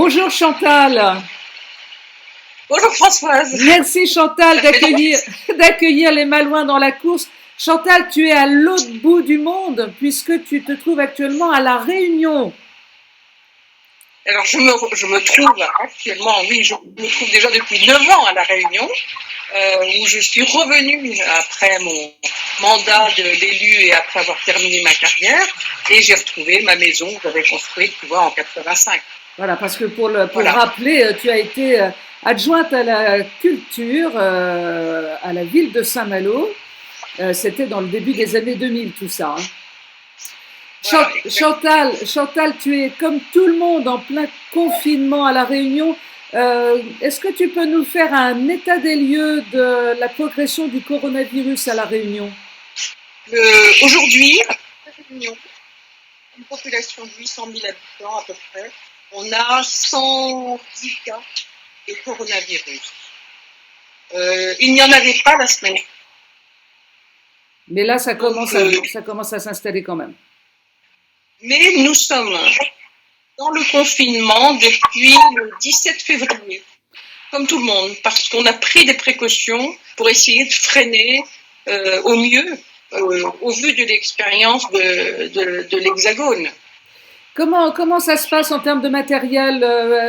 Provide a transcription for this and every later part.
Bonjour Chantal. Bonjour Françoise. Merci Chantal d'accueillir les Malouins dans la course. Chantal, tu es à l'autre bout du monde puisque tu te trouves actuellement à La Réunion. Alors je me trouve actuellement, oui, je me trouve déjà depuis 9 ans à La Réunion, où je suis revenue après mon mandat d'élu et après avoir terminé ma carrière, et j'ai retrouvé ma maison que j'avais construite, tu vois, en 85. Voilà, parce que pour Voilà. rappeler, tu as été adjointe à la culture à la ville de Saint-Malo. C'était dans le début des années 2000, tout ça. Hein. Voilà, Chantal, tu es comme tout le monde en plein confinement à La Réunion. Est-ce que tu peux nous faire un état des lieux de la progression du coronavirus à La Réunion? Aujourd'hui, à La Réunion, une population de 800 000 habitants à peu près, on a 110 cas de coronavirus. Il n'y en avait pas la semaine. Mais là, ça commence à s'installer quand même. Mais nous sommes dans le confinement depuis le 17 février, comme tout le monde, parce qu'on a pris des précautions pour essayer de freiner au mieux, au vu de l'expérience de l'Hexagone. Comment ça se passe en termes de matériel?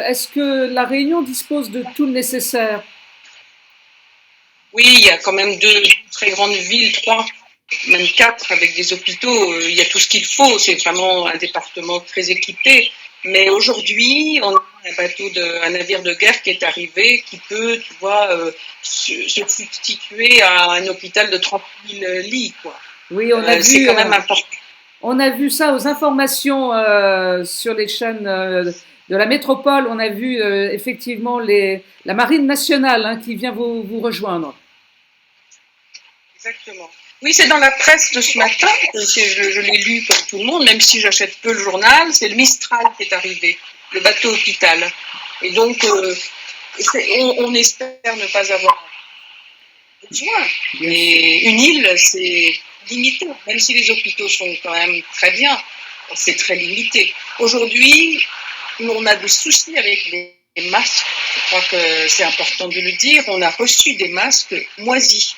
Est-ce que La Réunion dispose de tout le nécessaire? Oui, il y a quand même 2 très grandes villes, 3, même 4 avec des hôpitaux. Il y a tout ce qu'il faut. C'est vraiment un département très équipé. Mais aujourd'hui, on a un navire de guerre qui est arrivé, qui peut, tu vois, se substituer à un hôpital de 30 000 lits, quoi. Oui, C'est quand même important. On a vu ça aux informations sur les chaînes de la métropole. On a vu effectivement la marine nationale hein, qui vient vous rejoindre. Exactement. Oui, c'est dans la presse de ce matin. Je l'ai lu comme tout le monde, même si j'achète peu le journal. C'est le Mistral qui est arrivé, le bateau hôpital. Et donc, on espère ne pas avoir besoin. Mais une île, c'est limité. Même si les hôpitaux sont quand même très bien, c'est très limité. Aujourd'hui, on a des soucis avec les masques. Je crois que c'est important de le dire. On a reçu des masques moisis.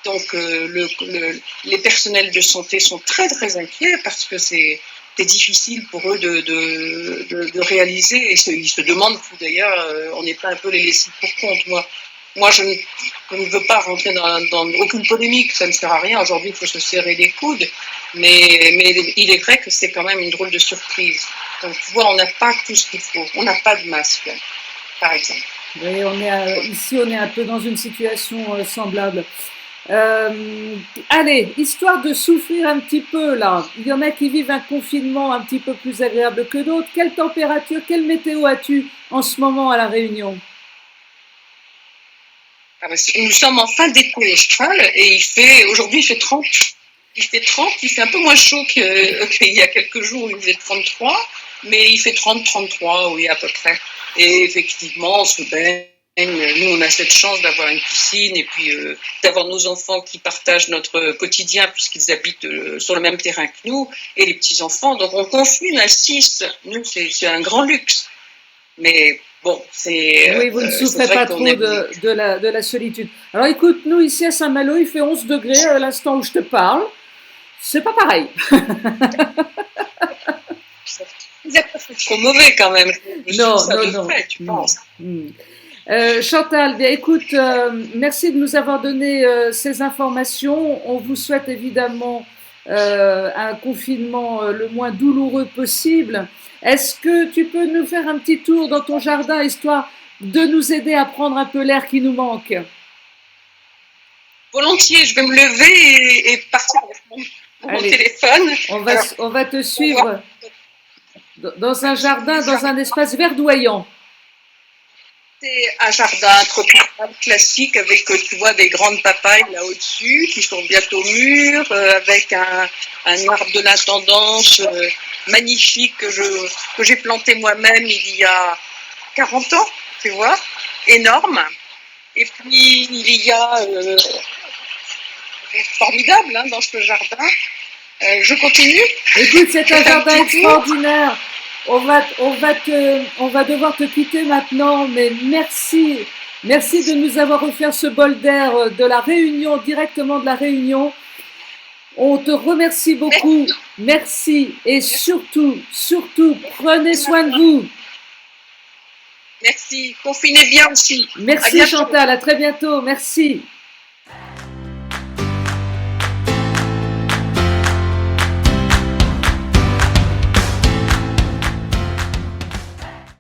Donc, les personnels de santé sont très, très inquiets parce que c'est difficile pour eux de réaliser. Et ils se demandent, d'ailleurs, on n'est pas un peu les laissés pour compte. Moi je ne veux pas rentrer dans aucune polémique, ça ne sert à rien. Aujourd'hui, il faut se serrer les coudes. Mais il est vrai que c'est quand même une drôle de surprise. Donc, tu vois, on n'a pas tout ce qu'il faut. On n'a pas de masque, par exemple. Oui, ici, on est un peu dans une situation semblable. Allez, histoire de souffrir un petit peu là, il y en a qui vivent un confinement un petit peu plus agréable que d'autres. Quelle température, quelle météo as-tu en ce moment à La Réunion? Nous sommes en fin d'été austral et aujourd'hui il fait 30. Il fait 30, il fait un peu moins chaud qu'il y a quelques jours où il faisait 33, mais il fait 30-33, oui, à peu près. Et effectivement, on se baigne. Nous, on a cette chance d'avoir une piscine et puis d'avoir nos enfants qui partagent notre quotidien puisqu'ils habitent sur le même terrain que nous et les petits-enfants. Donc, on confine à 6. Nous, c'est un grand luxe. Mais bon, oui, vous ne souffrez pas trop de la solitude. Alors écoute, nous ici à Saint-Malo, il fait 11 degrés à l'instant où je te parle. C'est pas pareil. Vous n'êtes pas trop mauvais quand même. Non. Frais, tu penses. Chantal, bien écoute, merci de nous avoir donné ces informations. On vous souhaite évidemment un confinement le moins douloureux possible. Est-ce que tu peux nous faire un petit tour dans ton jardin, histoire de nous aider à prendre un peu l'air qui nous manque? Volontiers, je vais me lever et partir avec mon téléphone. On va te suivre dans un jardin, dans un espace verdoyant. C'est un jardin tropical classique avec, tu vois, des grandes papayes là au-dessus qui sont bientôt mûres, avec un arbre de l'intendance magnifique que j'ai planté moi-même il y a 40 ans, tu vois, énorme. Et puis, il y a formidable dans ce jardin. Je continue. Écoute, c'est un jardin extraordinaire. on va devoir te quitter maintenant, mais merci, merci de nous avoir offert ce bol d'air de la Réunion, directement de la Réunion. On te remercie beaucoup, merci, et surtout, prenez soin de vous. Merci, confinez bien aussi. Merci Chantal, à très bientôt, merci.